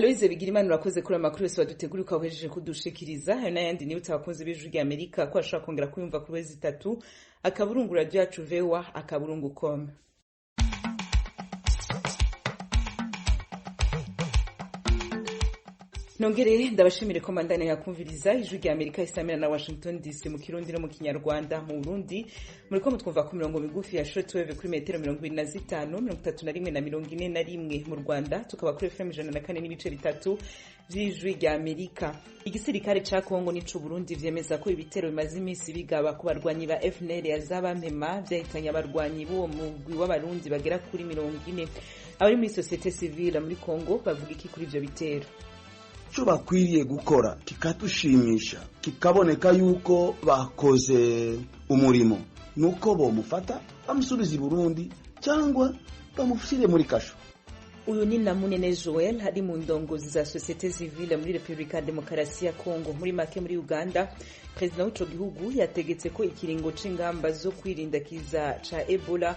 Aloise Bigirimana urakoze kuri amakuru yose wadutegura ukawejeje kudushikiriza hari n'ayandi nibutse abakunzi b'ijwi rya Amerika ko ashobora kongera kuyumva kuri wezi 3 akaburungu radio yacu VOA akaburungu.com. Nongere ndabashimire ko mandane yakumviriza ijwi rya Amerika isamira na Washington DC mu Kirundi no mu Kinyarwanda. Mu Burundi muriko mutwumva ku mirongo migufi ya shortwave kuri metero 25, 31 na 41. Mu Rwanda tukaba kuri FM 104.3 vy'ijwi rya Amerika. Igisirikare ca Kongo n'ico Burundi vyemeza ko ibitero bimaze imisi bigaba ku barwanyi ba FNL yazabampema vyahitanye abarwanyi b'uwo mugwi w'abarundi bagera kuri 40. Abari muri societe civile muri Kongo bavuga iki kuri ivyo bitero? Cyo bakwiriye gukora kikatushimisha kikaboneka yuko bakoze umurimo nuko bomufata bamusubiza i Burundi cyangwa bamufire muri kasho. Uyu ni Namunene Joel hari mu ndongozi za societe civile muri Republika Demokarasi ya Kongo. Muri make muri Uganda president w'ico gihugu yategetse ko ikiringo c'ingamba zo kwirinda kiza ca Ebola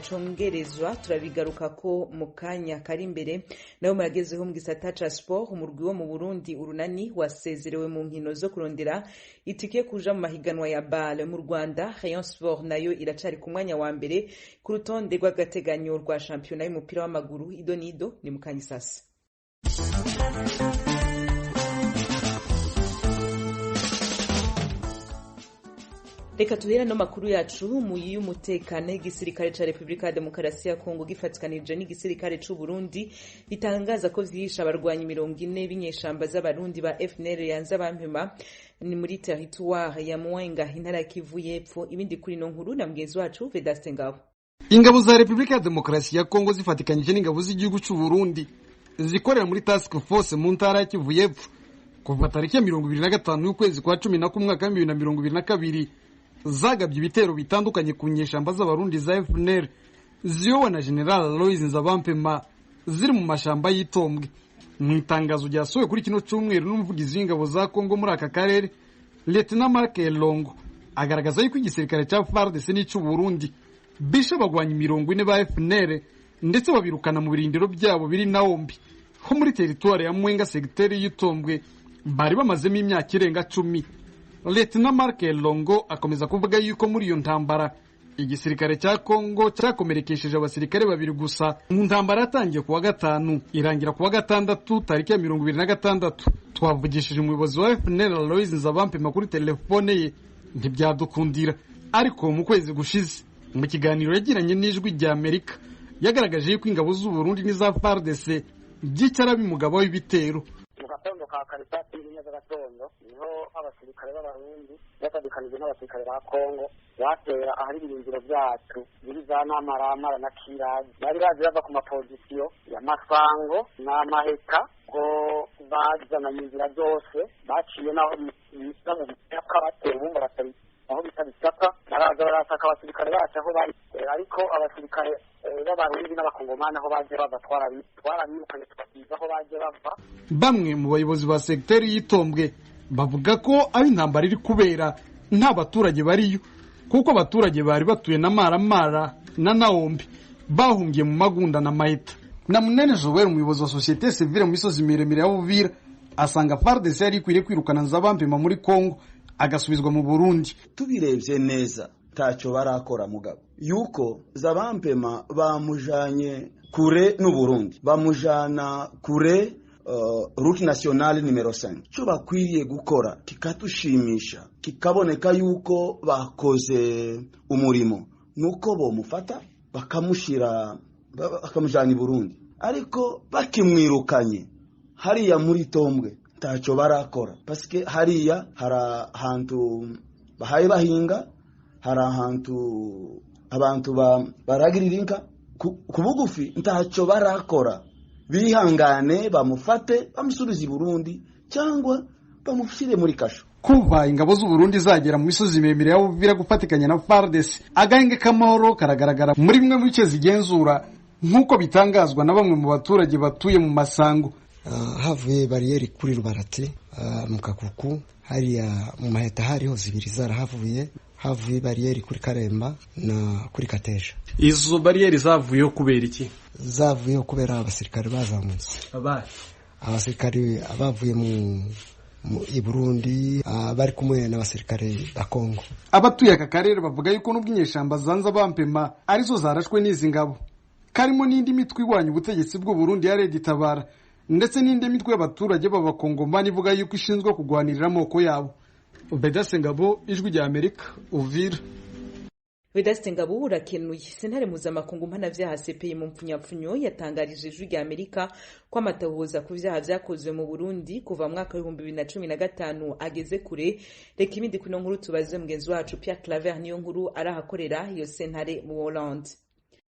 congerezwa. Turabigaruka ko mu kanya kari imbere. Nayo muragezeho mu gisata ca sport umurwi wo mu Burundi urunani wasezerewe mu nkino zo kurondera itike kuja mu mahiganwa ya BAL. Mu Rwanda Rayon Sport nayo iracari ku mwanya wa mbere ku rutonde rw'agateganyo rwa championnat y'umupira w'amaguru. Idonido ni mukanya sasa. Reka tuhera no makuru yacu mu y'umutekano. Igisirikare ca Republika Demokarasi ya Kongo gifatikanije n'igisirikare c'u Burundi bitangaza ko vyihisha abarwanyi 40 b'inyeshamba z'abarundi ba FNL yanzabampema ni muri territoire ya Mwenga intara ya Kivu y'Epfo. Ibindi kuri no nkuru na mgenzi wacu Vedaste Ngabo. Ingabo za Republika Demokarasi ya Kongo zifatikanyije n'ingabo z'igihugu cy'u Burundi zikorera muri task force mu ntara ya Kivu y'Epfo kuva tariki ya 25 y'ukwezi kwa 10 mwaka 2022 zagabye ibitero bitandukanye ku nyeshamba z'abarundi za FNL ziyobowe na General Aloys Nzabampema ziri mu mashamba y'Itombwe. Mu itangazo ryasohowe kuri kino cyumweru n'umuvugizi w'ingabo za Kongo muri aka karere Lieutenant Marc Elongo agaragaza yuko igisirikare cya FARDC n'ic'u Burundi bishe abagwanyi 40 ba FNL ndetse babirukana mu birindiro byabo biri Naombi ho muri territoire ya Mwenga secteur y'Itombwe bari bamazemo imyaka irenga 10. Lieutenant Marc Elongo akomeza kuvuga yuko muri iyo ntambara igisirikare cya Kongo cyakomerekesheje abasirikare babiri gusa. Mu ntambara yatangiye kuwa 5 irangira kuwa 6 tariki ya 26. Twavugishije umuyobozi wa FNL Aloys Nzabampema kuri telefone ye ntibyadukundira, ariko mu kwezi gushize mu kiganiro yagiranye n'ijwi rya Amerika yagaragaje yuko ingabo z'u Burundi n'iza FARDC byicara bimugabo w'ibitero. Mu gatondo ka karitati neza gatondo niho abasirikare b'abarundi batadukanije n'abasirikare ba Kongo batera ahari ibirindiro byacu biri za Namarama na Kirazi. Bari baje bava ku mapozisiyo ya Masango na Maheka ngo bazana inzira zose baciye naho bisa mu bitaka batera bumba batari aho bitabisaka baraza barasaka abasirikare bacu aho bari, ariko abasirikare b'abarundi n'abakongomani aho baje babatwara birukanye tubakiza aho baje bava. Bamwe mu bayobozi ba secteur y'Itombwe bavuga ko ari intambara iri kubera nta baturage bariyo kuko abaturage bari batuye na Maramara na Naombi bahungiye mu Magunda na Mahita. Namunene Joel umuyobozi wa societe civile mu misozi miremire ya Uvira asanga FARDC yari kwiriye kwirukana Nzabampema muri Kongo agasubizwa mu Burundi. Tubirebye neza tacho barakora mugabo yuko Nzabampema bamujanye kure n'u Burundi bamujana kure route nationale numero 5. Cyo bakwiriye gukora kikatushimisha kikaboneka yuko bakoze umurimo nuko bomufata bakamujana i Burundi, ariko bakimwirukanye hariya muri Tombwe tacho barakora paske hariya hara hantu bahaye bahinga hara hantu abantu baragirira inka kubugufi ntacho barakora. Bihangane bamufate bamusubiza i Burundi cyangwa bamufire muri kasho. Kuva ingabo z'u Burundi zagera mu misozi miremire ya Uvira gufatikanya na FARDC agahenge k'amahoro karagaragara muri bimwe mu bice zigenzura nk'uko bitangazwa na bamwe mu baturage batuye mu Masango. Havuye bariyeri kuri Rubarati mu Kakuku hariya mu Maheta hariho zibiri zarahavuye havuye bariyeri kuri Karemba na kuri Kateja. Izo bariyeri zavuyeho kubera iki? Zavuyeho kubera abasirikare bazamutse. abasirikare abavuye i Burundi bari kumwe n'abasirikare ba Kongo. Abatuye aka karere bavuga yuko n'ubwo inyeshamba zanza bampema arizo zarashwe n'izi ngabo, karimo n'indi mitwe igwanya ubutegetsi bw'u Burundi ya Red Tabara ndetse n'indi mitwe y'abaturage b'abakongomani ivuga yuko ishinzwe kugwanirira amoko yabo. Vedaste Ngabo, Ijwi rya Amerika, Uvira. Vedaste Ngabo urakenuye. Sentare mpuzamakungu mpanavyaha CPI mu mpfunyapfunyo yatangarije Ijwi rya Amerika ko amatohoza ku vyaha vyakozwe mu Burundi kuva mwaka 2015 ageze kure. Reka ibindi kuno nkuru tubaze mugenzi wacu Pierre Claver niyo nkuru arahakorera iyo sentare mu Hollande.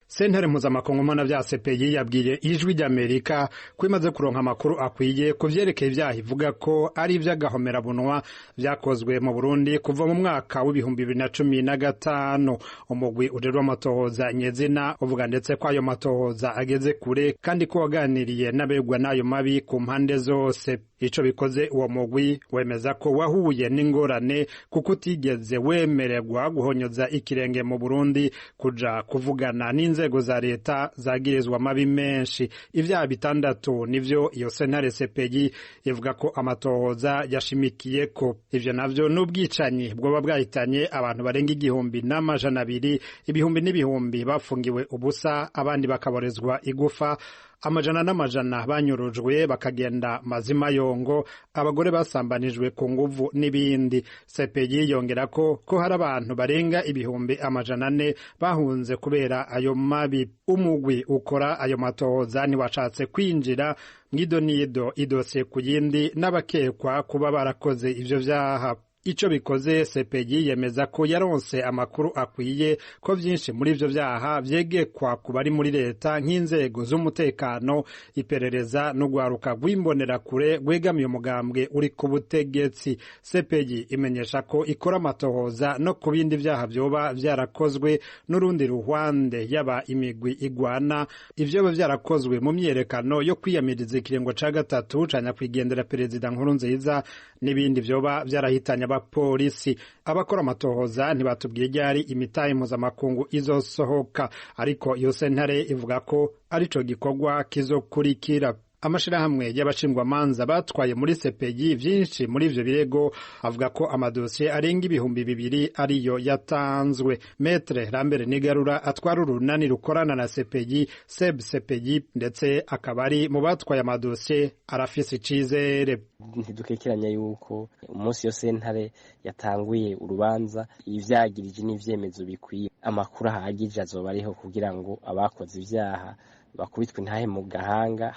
Sentare mpuzamakungu mpanavyaha CPI yabwiye Ijwi rya Amerika ko imaze kuronka amakuru akwiye ku vyerekeye ivyaha ivuga ko ari ivy'agahomerabunwa vyakozwe mu Burundi kuva mu mwaka w'2015. Umugwi ujejwe amatohoza nyezina uvuga ndetse ko ayo matohoza ageze kure kandi ko waganiriye n'abegwa n'ayo mabi ku mpande zose. Ico bikoze uwo mugwi wemeza ko wahuye n'ingorane kuko utigeze wemererwa guhonyoza ikirenge mu Burundi kuja kuvugana n'inzego za leta zagirizwa mabi menshi. Ivyaha 6 nivyo iyo sentare CPI ivuga ko amatohoza yashimikiye ko. Ivyo navyo n'ubwicanyi bwoba bwahitanye abantu barenga 1,200, ibihumbi n'ibihumbi bafungiwe ubusa, abandi bakaborezwa igufa, amajana n'amajana banyurujwe bakagenda mazima yongo, abagore basambanijwe ku nguvu n'ibindi. CPI yongera ko hari abantu barenga ibihumbi amajana 4 bahunze kubera ayo mabi. Umugwi ukora ayo matohoza ntiwashatse kwinjira mw'idonido idose ku yindi n'abakekwa kuba barakoze ivyo vyaha. Ico bikoze CPI yemeza ko yaronse amakuru akwiye ko vyinshi muri ivyo vyaha vyegekwa ku bari muri leta nk'inzego z'umutekano, iperereza n'ugwaruka rw'imbonera kure rwegamiye umugambwe uri ku butegetsi. CPI imenyesha ko ikora amatohoza no ku bindi vyaha vyoba vyarakozwe n'urundi ruhande yaba imigwi igwana, ivyo vyarakozwe mu myerekano yo kwiyamiriza ikiringo ca gatatu ca nyakwigendera Perezida Nkurunziza n'ibindi vyoba vyarahitanye abapolisi. Abakora amatohoza ntibatubwiye ryari imitahe mpuzamakungu izosohoka, ariko iyo sentare ivuga ko arico gikorwa kizokurikira. Amashirahamwe y'abashingwamanza batwaye muri CPI vyinshi muri ivyo birego avuga ko amadosiye arenga 2,000 ariyo yatanzwe. Maître Lambert Nigarura atwara urunani rukorana na CPI CPI ndetse akabari mu batwaye amadosiye arafise icizere. Ntidukekeranya yuko umunsi yo sentare yatanguye urubanza ivyagirije n'ivyemezo bikwiye, amakuru ahagije azoba ariho kugira ngo abakoze ivyaha bakubitwe intahe mu gahanga.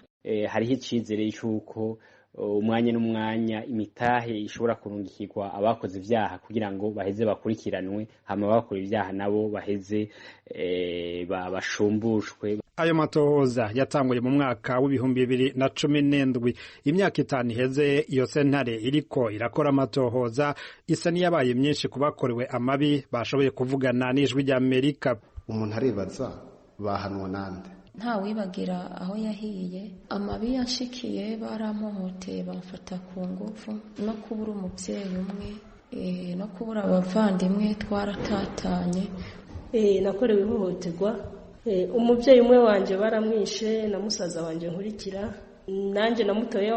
Hariho icizere cy'uko umwanya n'umwanya imitahe ishobora kurungikirwa abakoze ivyaha kugira ngo baheze bakurikiranwe, hama bakora ivyaha nabo baheze bashumbushwe. Ayo matohoza yatanguye mu mwaka w'2017. Imyaka 5 iheze iyo sentare iriko irakora amatohoza isa niyabaye myinshi kubakorewe amabi bashoboye kuvugana n'Ijwi rya Amerika. Umuntu arebaza bahanwa nande? Nta wibagira aho yahiye. Amabi yanshikiye baramuhoteye bamfata ku ngufu, no kubura umuvyeyi umwe, no kubura abavandimwe twaratatanye. Nakorewe ihohoterwa. Umuvyeyi umwe wanje baramwishe na musaza wanje nkurikira, nanje na mutoye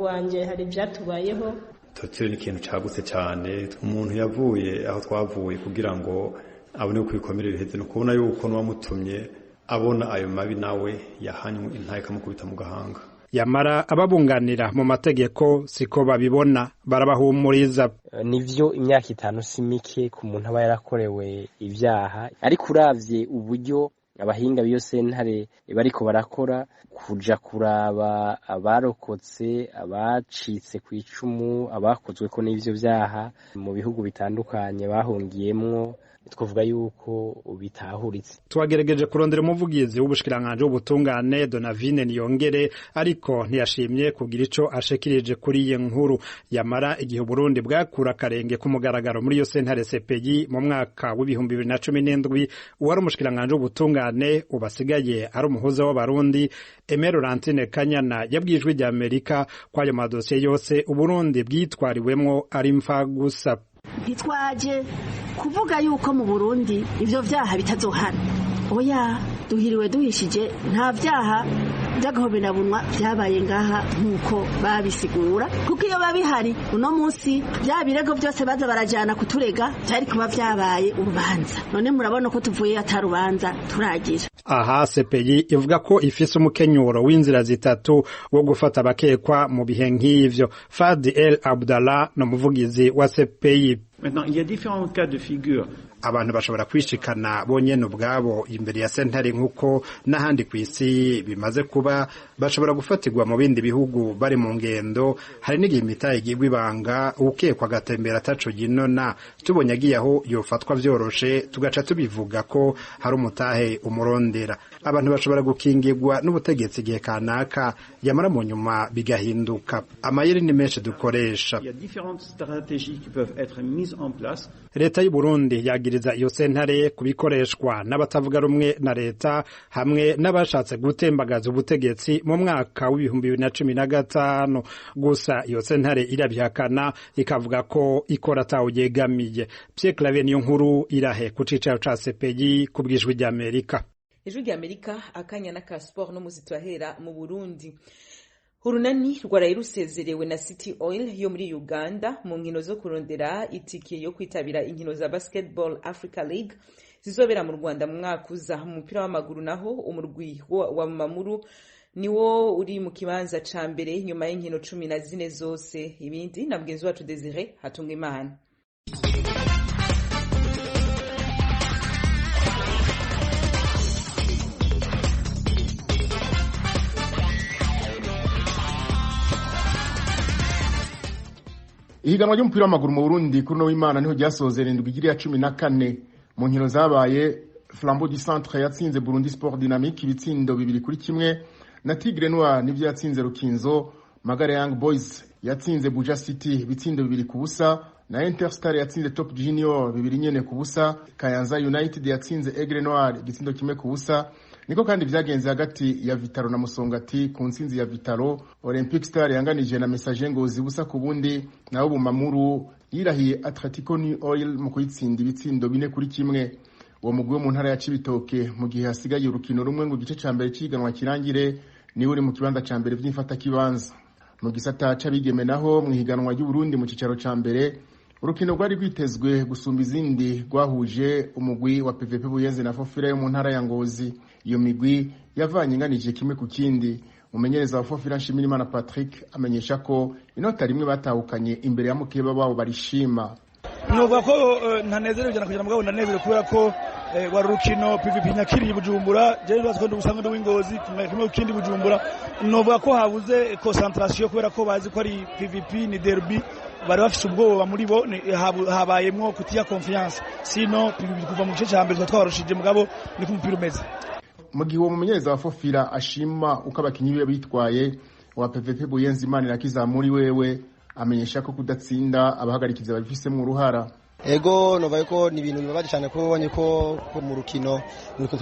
wanje hari byatubayeho. Totyo ni ikintu cagutse cyane. Umuntu yavuye aho twavuye kugira ngo abone kwikomera ibiheze, no kubona yuko n'uwamutumye abona ayo mabi nawe yahanywe intaye kamukubita mu gahanga. Yamara ababunganira mu mategeko siko babibona, barabahumuriza. Nivyo imyaka 5 simike ku muntu aba yarakorewe ivyaha, ariko uravye uburyo abahinga biyo sentare bariko barakora kuja kuraba abarokotse, abacitse ku icumu, abakozwe ko n'ivyo vyaha mu bihugu bitandukanye bahungiyemwo, twavuga yuko bitahuritse. Twagerageje kurondera umuvugizi w'ubushikiranganje w'ubutungane Donavine Niyongere, ariko ntiyashimye kugira ico ashikirije kuri iyi nkuru. Yamara igihe Burundi bwakura karenge ku mugaragaro muri yo sentare CPI mu mwaka w'2017, uwari umushikiranganje w'ubutungane ubasigaye ari umuhuza w'abarundi Aimé Laurentine Kanyana yabwijwe rya Amerika ko ayo madosiye yose Uburundi bwitwariwemwo ari mfa gusa. Ntitwaje kuvuga yuko mu Burundi ivyo vyaha bitazohana. Oya, duhiriwe duhishije nta vyaha by'agahoberabunwa byabaye ngaha nk'uko babisigura kuko iyo babihari uno munsi bya birego byose baza barajyana kuturega byari kuba byabaye urubanza none murabona ko tuvuye atarubanza turagira. Aha CPI ivuga ko ifise umukenyuro w'inzira zitatu wo gufata abakekwa mu bihe nk'ivyo. Fadi El Abdallah no muvugizi wa CPI. Maintenant, il y a différents cas de figure. Abantu bashobora kwishikana bonyene ubwabo imbere ya sentare nk'uko n'ahandi kw'isi bimaze kuba, bashobora gufatirwa mu bindi bihugu bari mu ngendo. Hari n'igihe imitahe igirwa ibanga ukekwa agatembera ataco ginona, tubonye agiye aho yofatwa vyoroshe tugaca tubivuga ko hari umutahe umurondera. Abantu bashobora gukingirwa n'ubutegetsi igihe kanaka yamara mu nyuma bigahinduka. Amayeri ni menshi dukoresha. Il y a différentes stratégies qui peuvent être mises en place. Leta y'u Burundi yagiriza iyo sentare kubikoreshwa n'abatavuga rumwe na leta hamwe n'abashatse gutembagaza ubutegetsi mu mwaka w'2015. Gusa iyo sentare irabihakana ikavuga ko ikora atawuyegamiye. Pierre Claver niyo nkuru irahe ku cicaro ca CPI ku bw'ijwi ry'Amerika. Ijwi ry'Amerika akanya na ka sport no muzito ahera mu Burundi. Urunani rwaraye rusezerewe na City Oil yo muri Uganda mu nkino zo kurondera itike yo kwitabira inkino za Basketball Africa League zizobera mu Rwanda mu mwaka uza. Mu mupira w'amaguru naho umurwi wa Mamuru niwo uri mu kibanza ca mbere nyuma y'inkino 14 zose. Ibindi na mugenzi wacu Desire Hatungimana. Ihiganwa ry'umupira w'amaguru mu Burundi kuri no w'Imana niho ryasozera indwi igiriya 14 mu nkino zabaye. Flambeau du Centre yatsinze Burundi Sport Dynamique ibitsindo 2-1 na Tigre Noir nivyo yatsinze Rukinzo. Magare Young Boys yatsinze Buja City ibitsindo 2-0 na Interstar yatsinze Top Junior 2-0. Kayanza United yatsinze Aigle Noir igitsindo 1-0. Niko kandi vyagenze hagati ya Vitaro na Musongati ku ntsinzi ya Vitaro. Olympic Star yanganije na Messager Ngozi busa ku bundi, naho Bumamuru yirahiye Atletico New Oil mu kuyitsinda ibitsindo 4-1. Uwo mugwi wo mu ntara ya Cibitoke mu gihe hasigaye urukino rumwe ngo igice ca mbere ciganwa kirangire ni uri mu kibanza ca mbere vy'imfata kibanza. Mu gisata c'abigeme naho mu higanwa ry'u Burundi mu cicaro ca mbere urukino rwari rwitezwe gusumba izindi rwahuje umugwi wa PVP Buyenzi na Fofira yo mu ntara ya Ngozi. Iyo migwi yavanye inganije kimwe ku kindi. Umumenyereza wa Fofira Nshimirimana Patrick amenyesha ko inota rimwe batahukanye imbere ya mukeba babo barishima. Nuvuga ko ntanezerewe cyane kugira mugabo ndanezerewe kubera ko wari urukino PVP Nyakiri Bujumbura je ndazi ko ndusanga ndi w'Ingozi kimwe kindi Bujumbura. Nuvuga ko habuze concentration kubera ko bazi ko ari PVP ni derby bari bafise ubwoba muri bo habayemwo kutiya confiance sino kuva mu gice cya mbere twabarushije mugabo ni kumupira umeze. Mu gihe uwo mumenyereza wa Fofira ashima uko abakinyi be bitwaye, wa PVP Buyenzi Imana irakizamuri wewe amenyesha ko kudatsinda abahagarikiza babifisemo uruhara. Ego novaye ko ni ibintu bibabaje cyane ko ubonye ko mu rukino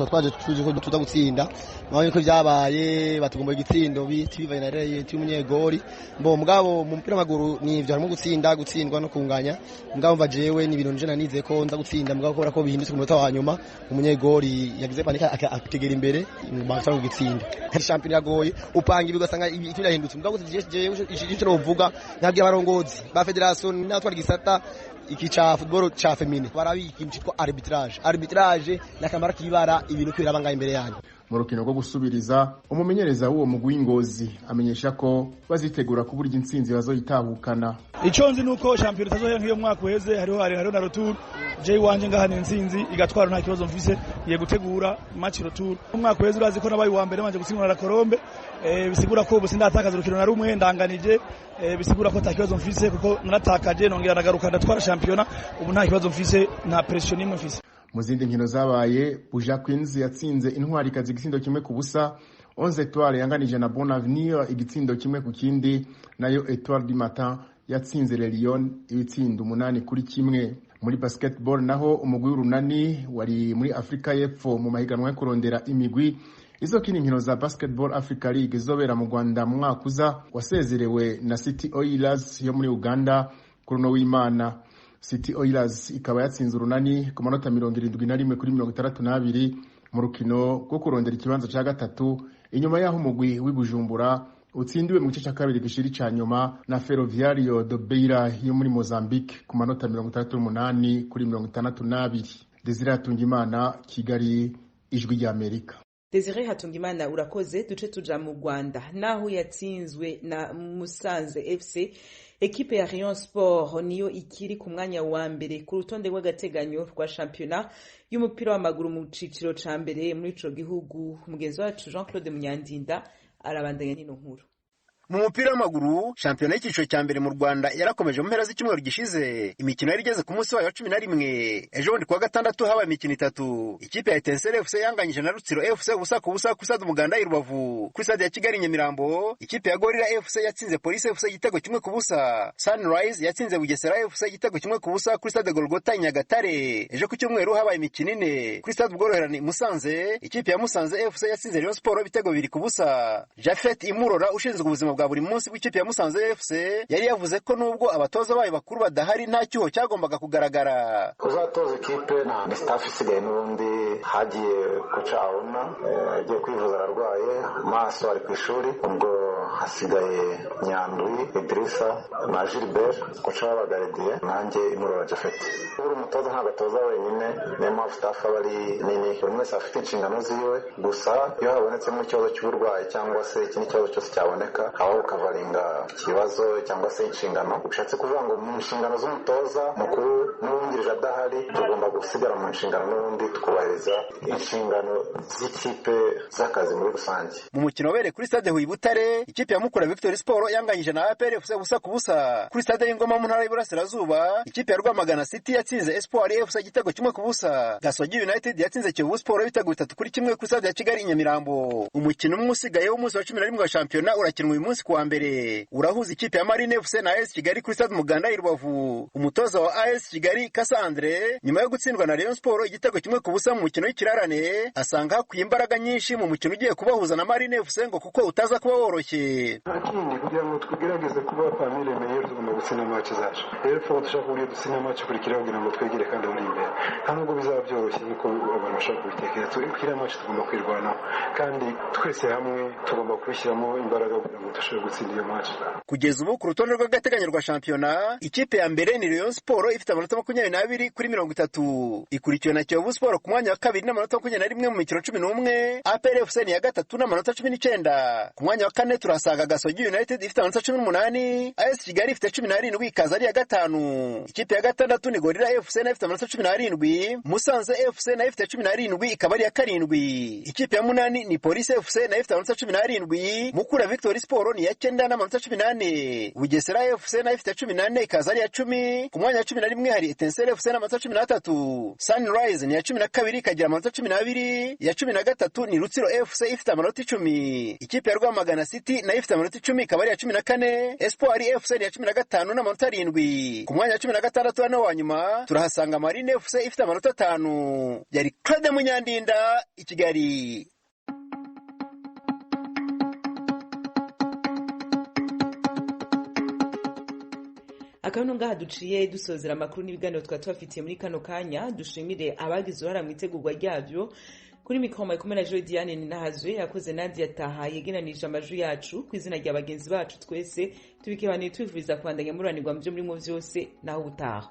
twaje tuje ko tutagutsinda mabonye ko byabaye batugomba igitsindo bivaye na reye y'umunyegori mbo mugabo mu mupira w'amaguru ni ivyo harimo gutsindwa no kunganya mugabo mva jewe ni ibintu nje nanize ko nza gutsinda mugabo ko ko bihindutse ku munota wa nyuma umunyegori yagize panika ategera imbere bashaka gutsinda. Hari champion yagoye upanga ibigasanga ibintu yahindutse mugabo jewe icyo novuga nabwiye abarongozi ba federation n'abatwara gisata iki cha football cha femine barabiki mchitwa arbitrage na kamara kibara ibintu kwira banga imbere yanyu. Mu rukino rwo gusubiriza umumenyereza w'uwo mugwi w'Ingozi amenyesha ko bazitegura kuburya intsinzi bazoyitahukana. Icyo nzi nuko champion tazohera nk'iyo mwaka uheze hariho na retour Jay wanje ngahana intsinzi igatwara nta kibazo mfise ye gutegura match retour. Umwaka uheze urazi ko nabaye wa mbere manje gusinyana na Colombe bisigura ko ubusindatakaza urukino na rumwe ndanganije bisigura ko nta kibazo mfise kuko naratakaje nongera nagaruka ndatwara championnat ubu nta kibazo mfise nta pression nimwe mfise. Mu zindi nkino zabaye Buja Queens yatsinze Intwari kazi igitsindo 1-0. 11 Etoile yanganije na Bon Avenir igitsindo 1-0 nayo Etoile du Matin yatsinze Le Lion ibitsindo 8-1. Muri basketball naho umugwi w'Urunani wari muri Afrika y'Epfo mu mahiganwa yo kurondera imigwi izokina inkino za Basketball Africa League zobera mu Rwanda mu mwaka uza wasezerewe na City Oilers yo muri Uganda kuri no w'Imana. City Oilers ikaba yatsinze Urunani ku manota 71 kuri 62 mu rukino rwo kurondera ikibanza cya gatatu inyuma y'aho umugwi w'Ibujumbura utsindiwe mu gice cya kabiri gishiri ca nyuma na Ferroviario de Beira yo muri Mozambique ku manota 68 kuri 62. Desire Hatungimana, Kigali, Ijwi rya Amerika. Desire Hatungimana urakoze. Duce tuja mu Rwanda naho yatsinzwe na Musanze FC. Ekipe ya Rayon Sport niyo ikiri ku mwanya wa mbere ku rutonde rw'agateganyo rwa shampiyona y'umupira w'amaguru mu ciciro ca mbere muri ico gihugu. Mugenzi wacu Jean-Claude Munyandinda arabandanya n'ino nkuru. Mu mupira w'amaguru shampiyona y'ikiciro cya mbere mu Rwanda yarakomeje mu mpera z'icyumweru gishize. Imikino yari igeze ku munsi wayo wa 11. Ejo bundi kuwa gatandatu habaye imikino 3. Ikipe ya Etincelle FC yanganyije na Rutsiro FC ubusa ku busa ku Stade Umuganda i Rubavu. Kuri Stade ya Kigali Nyamirambo ikipe ya Gorilla FC yatsinze Police FC igitego kimwe ku busa. Sunrise yatsinze Bugesera FC igitego kimwe ku busa kuri Stade Golgota Nyagatare. Ejo ku cyumweru habaye imikino 4. Kuri Stade Ubworoherane Musanze ikipe ya Musanze FC yatsinze Rayon Sport ibitego 2 ku busa. Jafet Imurora ushinzwe ubuzima buri munsi w'ikipe ya Musanze FC yari yavuze ko nubwo abatoza bayo bakuru badahari nta cyuho cyagombaga kugaragara. Uzatoza ikipe na staff isigaye n'ubundi hagiye kucauna yagiye kwivuza ararwaye maso ari ku ishuri ubwo hasigaye Nyandwi Idrissa na Gilbert kocha w'abagaridiye nanjye Imurora Jafet. Uri umutoza nta gatoza wenyine niyo mpamvu staff bari nini buri wese afite inshingano ziwe gusa iyo habonetsemo ikibazo cy'uburwayi cyangwa se ikindi kibazo cyose cyaboneka aho ukavaringa ikibazo cyangwa se inshingano ushatse kuvuga ngo mu nshingano z'umutoza mukuru n'uwungirije adahari tugomba gusigara mu nshingano n'ubundi tukubahiriza inshingano z'ikipe z'akazi muri rusange. Mu mukino wabereye kuri Stade Huye Butare ikipe ya Mukura Victory Sport yanganyije na APR FC busa ku busa. Kuri Stade y'Ingoma mu ntara y'Iburasirazuba ikipe ya Rwamagana City yatsinze Espoir FC igitego kimwe ku busa. Gasogi United yatsinze Kiyovu Sport ibitego 3 kuri kimwe kuri Stade ya Kigali Nyamirambo. Umukino umwe usigaye w'umunsi wa 11 wa shampiyona urakinwa uyu munsi kuwa mbere. Urahuza ikipe ya Marine FC na AS Kigali kuri Stade Umuganda i Rubavu. Umutoza wa AS Kigali Kasa Andre nyuma yo gutsindwa na Rayon Sport igitego kimwe ku busa mu mukino w'ikirarane asanga hakwiye imbaraga nyinshi mu mukino ugiye kubahuza na Marine FC ngo kuko utaza kuba woroshye. Akindi kugira ngo tugerageze kuba famille meilleure tugomba gutsinda match zacu. Rero fo dushaka kugira dutsinda match kurikira kugira ngo twegere kandi uri imbere. Ntabwo bizaba byoroshye nkuko abantu bashaka kubitekereza. Turikira match tugomba kwirwanaho kandi twese hamwe tugomba kubishyiramo imbaraga kugira ngo dushobore gutsinda iyo match. Kugeza ubu ku rutonde rw'agateganyo rwa shampiyona ikipe ya mbere ni Rayon Sport ifite amanota 22 kuri 30. Ikurikiwe na Kiyovu Sport ku mwanya wa kabiri n'amanota 21 mu mikino 11. APR FC ni ya gatatu n'amanota 19. Ku mwanya wa kane turasanga Gasogi United ifite amanota 18. AS Kigali ifite 17 ikaza ari ya gatanu. Ikipe ya gatandatu ni Gorilla FC na ifite amanota 17. Musanze FC na ifite 17 ikaba ari ya karindwi. Ikipe ya munani ni Police FC na ifite amanota 17. Mukura Victory Sport ni ya 9 n'amanota 18. Bugesera FC na ifite 14 ikaza ari ya 10. Ku mwanya wa 11 hari Etincelle FC n'amanota 13. Sunrise ni ya 12 ikagira amanota 12. Ya 13 ni Rutsiro FC ifite amanota 10. Ikipe ya Rwamagana City na ifite amanota 10 ikaba ari ya 14. Espoir FC ni ya 15 n'amanota 7. Ku mwanya wa 16 hano wa nyuma turahasanga Marine FC ifite amanota 5. Yari Claude Munyandinda i Kigali. Akabino ngaha duciye dusozera amakuru n'ibiganiro twafitiye muri kano kanya. Dushimire abagize uruhara mu itegurwa ryabyo. Kuri mikoro mayikomeye na Joy Diane Ninahazwe yakoze Nadia Taha yegeranije amajwi yacu ku izina rya bagenzi bacu twese tubikebaniye twivuriza kwandanya muranirwa mu byo muri mu byose naho ubutaha.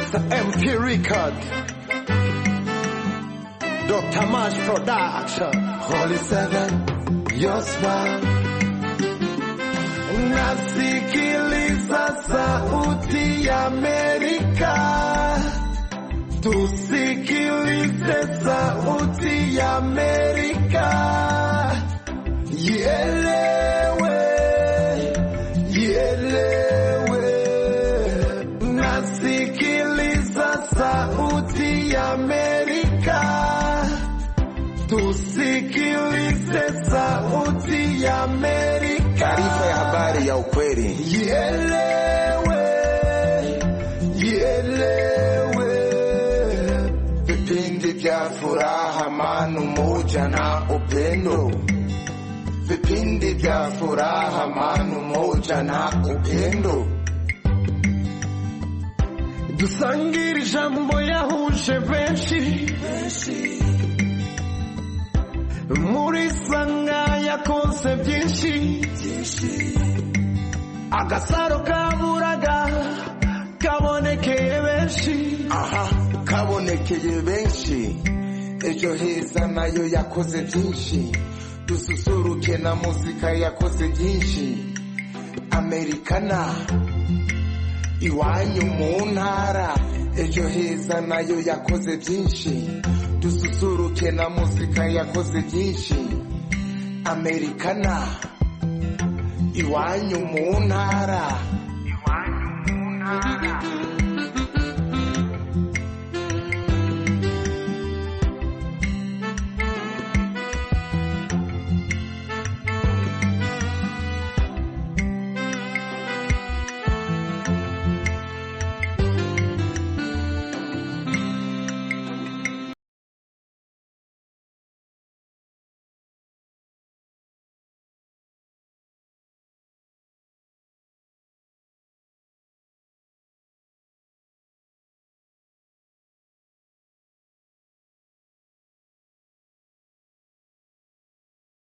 It's an MP record. Dr. Mash Production. Holy Seven, your smile. Nasikiliza sauti ya Amerika. Tusikilize sauti ya Amerika. Ielewe, ielewe. Nasikiliza sauti ya Amerika. Tusikilize sauti ya Amerika. Taarifa ya habari ya ukweli. Ielewe, ielewe. Vipindi vya furaha, amani, umoja na upendo. Vipindi vya furaha, amani, umoja na upendo. Dusangire ijambo yahuje benshi. Muri sanga yakonse byinshi. Agasaro kaburaga kabonekeye benshi. Aha, kabonekeye benshi. Ejo heza nayo yakoze byinshi. Dususuruke na muzika yakoze byinshi. Americana, iwanyu mu ntara. Ejo heza nayo yakoze byinshi. Dususuruke na muzika yakoze byinshi. Americana, iwanyu mu ntara.